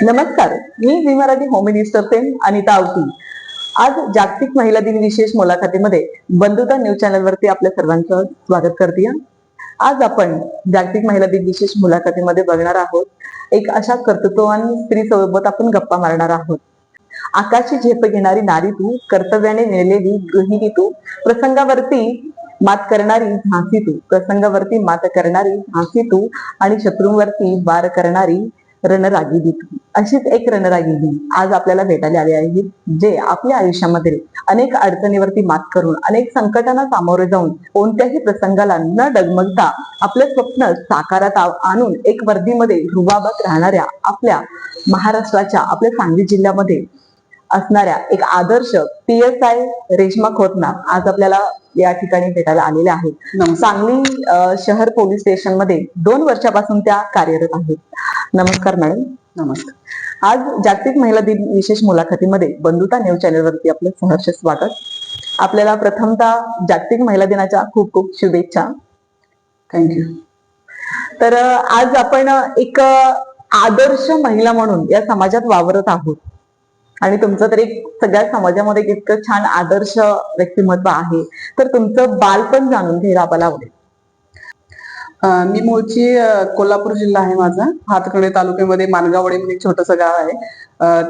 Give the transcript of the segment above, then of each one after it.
नमस्कार, मी Zee Marathi home minister fame Anita Awati. आज जागतिक महिला दिन विशेष मुलाखतीमध्ये बंधुता न्यूज चॅनल वरती आपल्या सर्वांचं स्वागत करते. आज आपण जागतिक महिला दिन विशेष मुलाखतीमध्ये बघणार आहोत एक अशा कर्तृत्ववान स्त्री सोबत आपण गप्पा मारणार आहोत. आकाशी झेप घेणारी नारी तू, कर्तव्याने नेलेली गृहिणी तू, प्रसंगावरती मात करणारी झांसी तू, प्रसंगावरती मात करणारी झांसी तू आणि शत्रूंवरती वार करणारी रणरागिणी तू. अशीच एक रणरागिणी आज आपल्याला भेटायला आली आहे, जे आपल्या आयुष्यामध्ये अनेक अडचणीवरती मात करून अनेक संकटांना सामोरे जाऊन कोणत्याही प्रसंगाला न डगमगता आपले स्वप्न साकारात आणून एक वर्दीमध्ये रुबाबात राहणाऱ्या आपल्या महाराष्ट्राच्या आपल्या सांगली जिल्ह्यामध्ये असणाऱ्या एक आदर्श PSI रेश्मा खोतना आज आपल्याला या ठिकाणी भेटायला आलेल्या आहेत. सांगली शहर पोलीस स्टेशन मध्ये 2 वर्षापासून त्या कार्यरत आहेत. नमस्कार मॅडम. नमस्कार. आज जागतिक महिला दिन विशेष मुलाखतीमध्ये बंधुता न्यूज चॅनल वरती आपलं सहर्ष स्वागत. आपल्याला प्रथमतः जागतिक महिला दिनाच्या खूप खूप शुभेच्छा. थँक्यू. तर आज आपण एक आदर्श महिला म्हणून या समाजात वावरत आहोत आणि तुमचं तर एक सगळ्या समाजामध्ये इतकं छान आदर्श व्यक्तिमत्व आहे, तर तुमचं बालपण जाणून घ्यायला आम्हाला आवडेल. मी मूळची कोल्हापूर जिल्हा आहे माझा. हातकणंगले तालुक्यामध्ये मानगावडे म्हणून एक छोटंसं गाव आहे.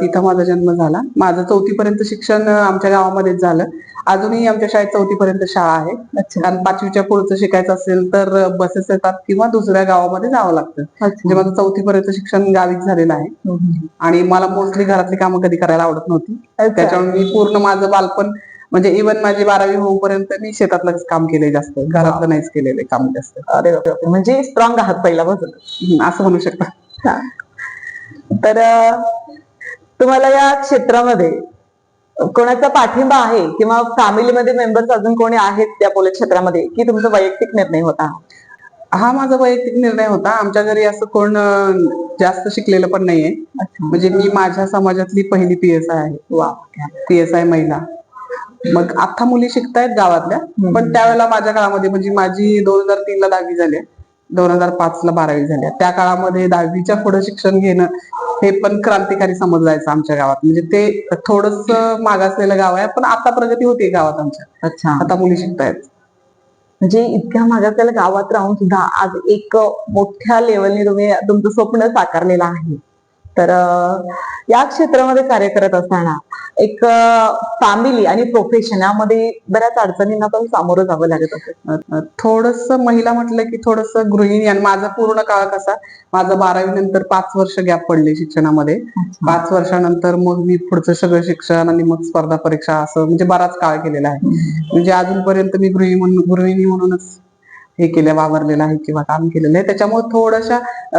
तिथं माझा जन्म झाला. माझं 4थी पर्यंत शिक्षण आमच्या गावामध्येच झालं. अजूनही आमच्या शाळेत 4थी पर्यंत शाळा आहे. कारण 5वीच्या पुढचं शिकायचं असेल तर बसेस येतात किंवा दुसऱ्या गावामध्ये जावं लागतं. म्हणजे माझं 4थी पर्यंत शिक्षण गावीच झालेलं आहे. आणि मला मोस्टली घरातली कामं कधी करायला आवडत नव्हती. त्याच्यामुळे मी पूर्ण माझं बालपण म्हणजे इव्हन माझी 12वी होऊपर्यंत मी शेतातलंच काम केलंय, जास्त घरातलं नाहीच केलेलं काम जास्त. अरे बापरे, म्हणजे स्ट्रॉंग आहात पहिल्यापासून असं म्हणू शकता. तर तुम्हाला या क्षेत्रामध्ये कोणाचा पाठिंबा आहे किंवा फॅमिलीमध्ये मेंबर्स अजून कोणी आहेत त्या पोलीस क्षेत्रामध्ये, की तुमचा वैयक्तिक निर्णय होता? हा माझा वैयक्तिक निर्णय होता. आमच्या घरी असं कोण जास्त शिकलेलं पण नाहीये. म्हणजे मी माझ्या समाजातली पहिली PSI आहे. वा. PSI महिला. मग आता मुली शिकतायत गावातल्या, पण त्यावेळेला माझ्या काळामध्ये म्हणजे माझी 2003 ला 10वी झाली, 2005 ला 12वी झाल्या. त्या काळामध्ये 10वीच्या पुढे शिक्षण घेणं हे पण क्रांतिकारी समजलं जायचं आमच्या गावात. म्हणजे ते थोडस मागासलेलं गाव आहे, पण आता प्रगती होते गावात आमच्या. अच्छा. आता मुली शिकतायत. म्हणजे इतक्या मागासलेल्या गावात राहून सुद्धा आज एक मोठ्या लेवलने तुम्ही तुमचं स्वप्न साकारलेलं आहे. तर या क्षेत्रामध्ये कार्य करत असताना एक फॅमिली आणि प्रोफेशन यामध्ये बऱ्याच अडचणींना पण सामोरं जावं लागत असेल. थोडस महिला म्हटलं की थोडस गृहिणी. आणि माझा पूर्ण काळ कसा, माझं 12वी नंतर 5 वर्ष गॅप पडले शिक्षणामध्ये. 5 वर्षानंतर मग मी पुढचं सगळं शिक्षण आणि मग स्पर्धा परीक्षा असं म्हणजे बराच काळ केलेला आहे. म्हणजे अजूनपर्यंत मी गृहिणी म्हणूनच हे केलं, वावरलेलं आहे किंवा काम केलेलं आहे. त्याच्यामुळे थोड्याशा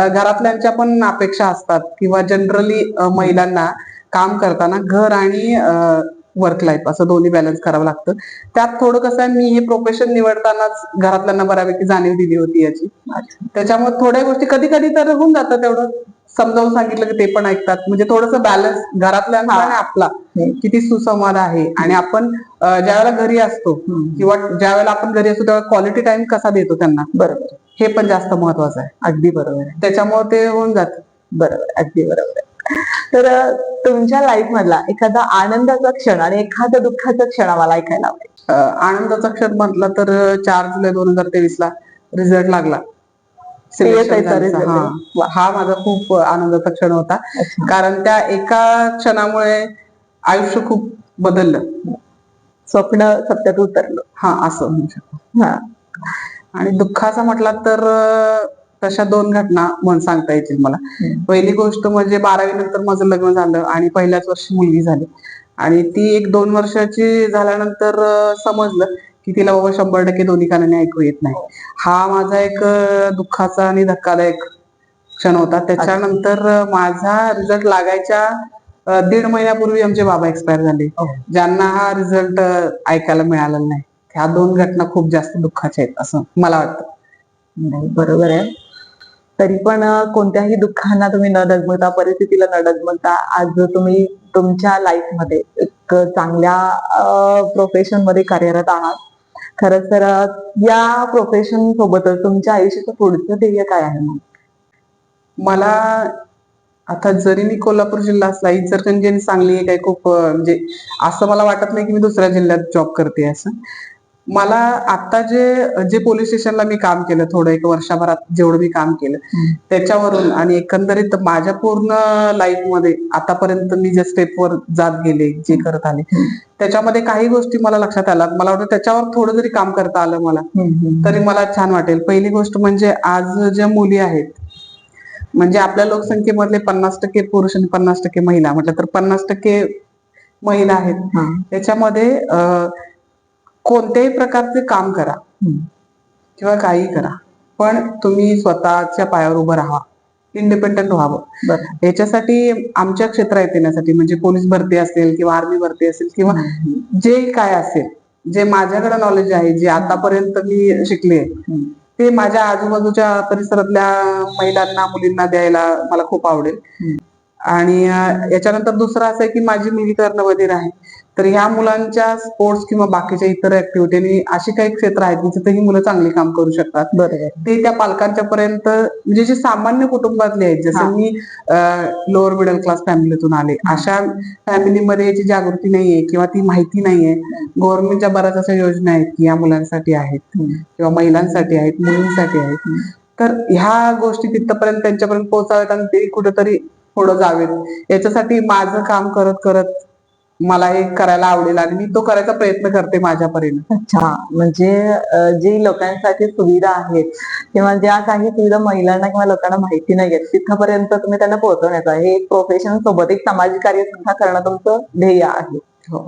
घरातल्यांच्या पण अपेक्षा असतात किंवा जनरली महिलांना काम करताना घर आणि वर्क लाईफ असं दोन्ही बॅलन्स करावं लागतं. त्यात थोडं कसं आहे, मी हे प्रोफेशन निवडतानाच घरातल्यांना बऱ्यापैकी जाणीव दिली होती याची. त्याच्यामुळे थोड्या गोष्टी कधी कधी तर होऊन जातं, तेवढं समजावून सांगितलं की ते पण ऐकतात. म्हणजे थोडस बॅलन्स घरातल्यांचा आणि आपला किती सुसंवाद आहे. आणि आपण ज्यावेळेला घरी असतो किंवा ज्यावेळेला आपण घरी असतो त्यावेळेला क्वालिटी टाइम कसा देतो त्यांना, बरोबर, हे पण जास्त महत्वाचं आहे. अगदी बरोबर आहे. त्याच्यामुळे ते होऊन जातं. बरोबर, अगदी बरोबर आहे. तर तुमच्या लाईफ मधला एखादा आनंदाचा क्षण आणि एखादा दुःखाचा क्षण आम्हाला ऐकायला आवडेल. आनंदाचा क्षण म्हटला तर 4 जुलै 2023 ला रिझल्ट लागला. हा माझा खूप आनंदाचा क्षण होता. कारण त्या एका क्षणामुळे आयुष्य खूप बदललं, स्वप्न सत्यात उतरलं. हा असं म्हणू शकतो. आणि दुःखाचा म्हटला तर तशा 2 घटना म्हणून सांगता येतील मला. पहिली गोष्ट म्हणजे 12वी नंतर माझं लग्न झालं आणि पहिल्याच वर्षी मुलगी झाली. आणि ती 1-2 वर्षाची झाल्यानंतर समजलं की तिला बाबा 100% दोन्ही कानाने ऐकू येत नाही. हा माझा एक दुःखाचा आणि धक्कादायक क्षण होता. त्याच्यानंतर माझा रिझल्ट लागायच्या 1.5 महिन्यापूर्वी आमचे बाबा एक्सपायर झाले, ज्यांना हा रिझल्ट ऐकायला मिळाला नाही. ह्या 2 घटना खूप जास्त दुःखाच्या आहेत असं मला वाटतं. नाही, बरोबर आहे. तरी पण कोणत्याही दुःखांना तुम्ही न डगमगता, परिस्थितीला न डगमगता आज तुम्ही तुमच्या लाईफ मध्ये एक चांगल्या प्रोफेशन मध्ये कार्यरत आहात. खरंच तर या प्रोफेशन सोबतच तुमच्या आयुष्याचं पुढचं ध्येय काय आहे? मला आता जरी मी कोल्हापूर जिल्हा असला, इचलकरंजी आणि सांगली हे काही खूप म्हणजे असं मला वाटत नाही की मी दुसऱ्या जिल्ह्यात जॉब करते असं. मला आता जे जे पोलीस स्टेशनला मी काम केलं, थोडं एक वर्षभरात जेवढं मी काम केलं त्याच्यावरून आणि एकंदरीत माझ्या पूर्ण लाईफ मध्ये आतापर्यंत मी जे स्टेपवर जात गेले, जे करत आले, त्याच्यामध्ये काही गोष्टी मला लक्षात आल्या. मला वाटतं त्याच्यावर थोडं जरी काम करता आलं मला तरी मला छान वाटेल. पहिली गोष्ट म्हणजे आज ज्या मुली आहेत, म्हणजे आपल्या लोकसंख्येमधले 50% पुरुष आणि 50% महिला, म्हटलं तर 50% महिला आहेत. त्याच्यामध्ये कोणत्याही प्रकारचे काम करा किंवा काही करा, पण तुम्ही स्वतःच्या पायावर उभं राहा, इंडिपेंडंट व्हावं. याच्यासाठी आमच्या क्षेत्रात येण्यासाठी म्हणजे पोलीस भरती असेल किंवा आर्मी भरती असेल किंवा जे काय असेल, जे माझ्याकडे नॉलेज आहे, जे आतापर्यंत मी शिकले, ते माझ्या आजूबाजूच्या परिसरातल्या महिलांना, मुलींना द्यायला मला खूप आवडेल. आणि याच्यानंतर दुसरं असं आहे की माझी मुलगी कर्णबधीर आहे, तर ह्या मुलांच्या स्पोर्ट्स किंवा बाकीच्या इतर ऍक्टिव्हिटी अशी काही क्षेत्र आहेत जिथे ही मुलं चांगली काम करू शकतात. ते त्या पालकांच्या पर्यंत, म्हणजे जे सामान्य कुटुंबातले आहेत, जसं मी लोअर मिडल क्लास फॅमिलीतून आले, अशा फॅमिलीमध्ये याची जागृती नाहीये किंवा ती माहिती नाहीये. गव्हर्नमेंटच्या बऱ्याच अशा योजना आहेत की या मुलांसाठी आहेत किंवा महिलांसाठी आहेत, मुलींसाठी आहेत. तर ह्या गोष्टी तिथपर्यंत त्यांच्यापर्यंत पोहोचाव्यात आणि ते कुठेतरी पुढे जावेत, याच्यासाठी माझं काम करत करत मला हे करायला आवडेल आणि मी तो करायचा प्रयत्न करते माझ्या परीने. अच्छा, म्हणजे जे लोकांसाठी सुविधा आहेत किंवा ज्या काही सुविधा महिलांना किंवा लोकांना माहिती नाही आहेत तिथपर्यंत तुम्ही त्यांना पोहोचवण्याचा, हे एक प्रोफेशन सोबत एक सामाजिक कार्य सुद्धा करणं तुमचं ध्येय आहे. हो,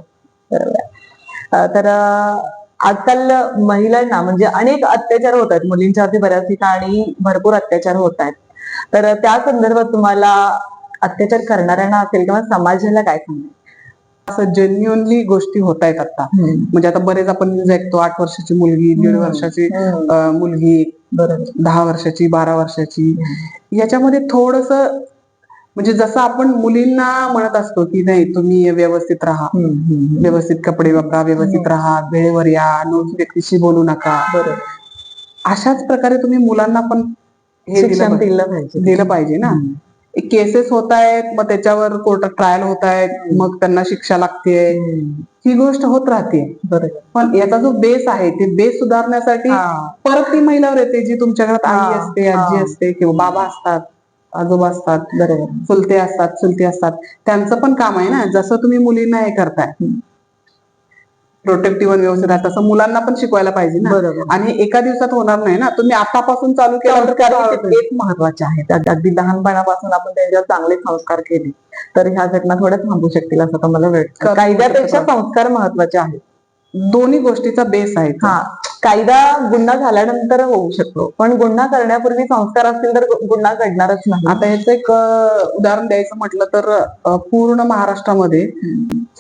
बरोबर. तर आजकाल महिलांना म्हणजे अनेक अत्याचार होत आहेत, मुलींच्यावरती बऱ्याच ठिकाणी भरपूर अत्याचार होत आहेत. तर त्या संदर्भात तुम्हाला अत्याचार करणाऱ्यांना असेल किंवा समाजाला काय सांगणार? असं जेन्युअनली गोष्टी होत आहेत आता. म्हणजे आता बरेच आपण न्यूज ऐकतो, 8 वर्षाची मुलगी, 1.5 वर्षाची मुलगी, 10 वर्षाची, 12 वर्षाची. याच्यामध्ये थोडस म्हणजे जसं आपण मुलींना म्हणत असतो की नाही तुम्ही व्यवस्थित राहा, व्यवस्थित कपडे वापरा, व्यवस्थित राहा, वेळेवर या, अनोळखी व्यक्तीशी बोलू नका, अशाच प्रकारे तुम्ही मुलांना पण हे दिलं पाहिजे ना. केसेस होत आहेत, मग त्याच्यावर कोर्टात ट्रायल होत आहेत, मग त्यांना शिक्षा लागते, ही गोष्ट होत राहते. पण याचा जो बेस आहे ते बेस सुधारण्यासाठी परत ती महिलावर येते, जी तुमच्या घरात आई असते, आजी असते किंवा बाबा असतात, आजोबा असतात, चुलते असतात, चुलते असतात. त्यांचं पण काम आहे ना, जसं तुम्ही मुलींना हे करताय प्रोटेक्टिव्ह व्यवस्थित आहे, तसं मुलांना पण शिकवायला पाहिजे ना. आणि एका दिवसात होणार नाही ना, तुम्ही आतापासून चालू केलं एक महत्वाचे आहेत. अगदी लहानपणापासून आपण त्यांच्यावर चांगले संस्कार केले तर ह्या घटना थोड्या थांबू शकतील असं तर मला वाटतं. कायद्यापेक्षा संस्कार महत्वाचे आहेत. दोन्ही गोष्टीचा बेस आहे. कायदा गुन्हा झाल्यानंतर होऊ शकतो, पण गुन्हा करण्यापूर्वी संस्कार असतील तर गुन्हा घडणारच नाही. आता याचं एक उदाहरण द्यायचं म्हटलं तर पूर्ण महाराष्ट्रामध्ये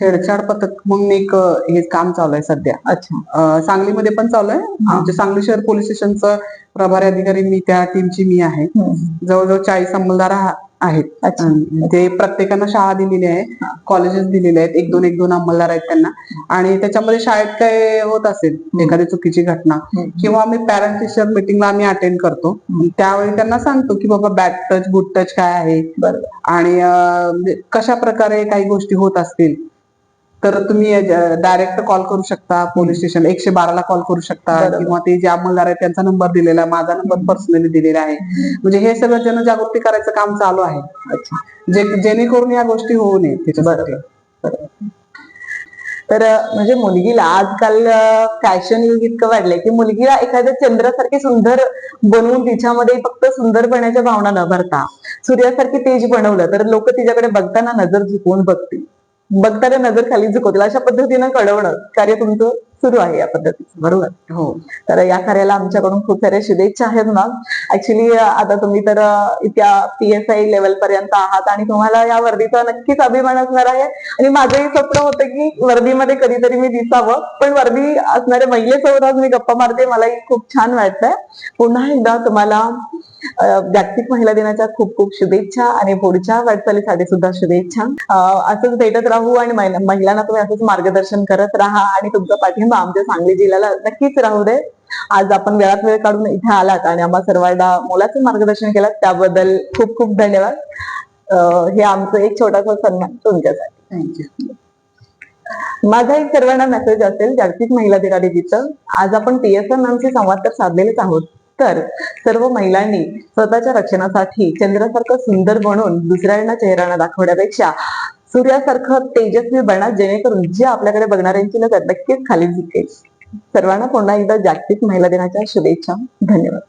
छेडछाड पथक म्हणून एक हे काम चालू आहे सध्या. अच्छा. सांगलीमध्ये पण चालू आहे. म्हणजे सांगली शहर पोलीस स्टेशनचं प्रभारी अधिकारी मी, त्या टीमची मी आहे. जवळजवळ 40 अंमलदार आहेत. ते प्रत्येकांना शाळा दिलेली आहे, कॉलेजेस दिलेले आहेत, एक दोन अंमलदार आहेत त्यांना. आणि त्याच्यामध्ये शाळेत काय होत असेल एखादी चुकीची घटना किंवा आम्ही पॅरेंट टीचर मिटिंगला आम्ही अटेंड करतो, त्यावेळी त्यांना सांगतो की बाबा बॅड टच गुड टच काय आहे आणि कशा प्रकारे काही गोष्टी होत असतील तर तुम्ही डायरेक्ट कॉल करू शकता पोलीस स्टेशन 112 ला कॉल करू शकता किंवा ते जे अंमलदार आहेत त्यांचा नंबर दिलेला आहे, माझा नंबर पर्सनली दिलेला आहे. म्हणजे हे सगळं जनजागृती करायचं काम चालू आहे, जेणेकरून या गोष्टी होऊ नये त्याच्यासाठी. तर म्हणजे मुलगीला आजकाल फॅशन युग इतकं वाढलंय की मुलगीला एखाद्या चंद्रासारखी सुंदर बनवून तिच्यामध्ये फक्त सुंदरपणाच्या भावना न भरता सूर्यासारखी तेज बनवलं तर लोक तिच्याकडे बघताना नजर झुकवून बघतील, बघताना नजर खाली झुकवतील. अशा पद्धतीनं घडवणं कार्य तुमचं सुरू आहे या पद्धतीचं, बरोबर? हो. तर या कार्याला आमच्याकडून खूप साऱ्या शुभेच्छा आहेत मॅम. ऍक्च्युली आता तुम्ही तर इतक्या PSI लेवल पर्यंत आहात आणि तुम्हाला या वर्दीचा नक्कीच अभिमान असणार आहे. आणि माझंही स्वप्न होतं की वर्दीमध्ये कधीतरी मी दिसावं, पण वर्दी असणाऱ्या महिलेसोबत आज मी गप्पा मारते, मलाही खूप छान वाटतंय. पुन्हा एकदा तुम्हाला जागतिक महिला दिनाच्या खूप खूप शुभेच्छा आणि पुढच्या वाटचालीसाठी सुद्धा शुभेच्छा. असंच भेटत राहू आणि महिलांना तुम्ही असंच मार्गदर्शन करत राहा आणि तुमचा पाठिंबा आमच्या सांगली जिल्ह्याला नक्कीच राहू दे. आज आपण वेळात वेळ काढून इथे आलात आणि आम्हा सर्वांना मोलाचं मार्गदर्शन केलं त्याबद्दल खूप खूप धन्यवाद. हे आमचं एक छोटासा सन्मान तुमच्यासाठी. थँक्यू. माझा एक सर्वांना मेसेज असेल जागतिक महिला दिनानिमित्त. आज आपण PSR मॅमशी संवाद तर साधलेलेच आहोत, तर सर्व महिलांनी स्वतःच्या रक्षणासाठी चंद्रासारखं सुंदर बनून दुसऱ्यांना चेहरा दाखवण्यापेक्षा सूर्यासारखं तेजस्वी बना, जेणेकरून जे आपल्याकडे बघणाऱ्यांची नजर नक्कीच खाली झुकेल. सर्वांना पुन्हा एकदा जागतिक महिला दिनाच्या शुभेच्छा. धन्यवाद.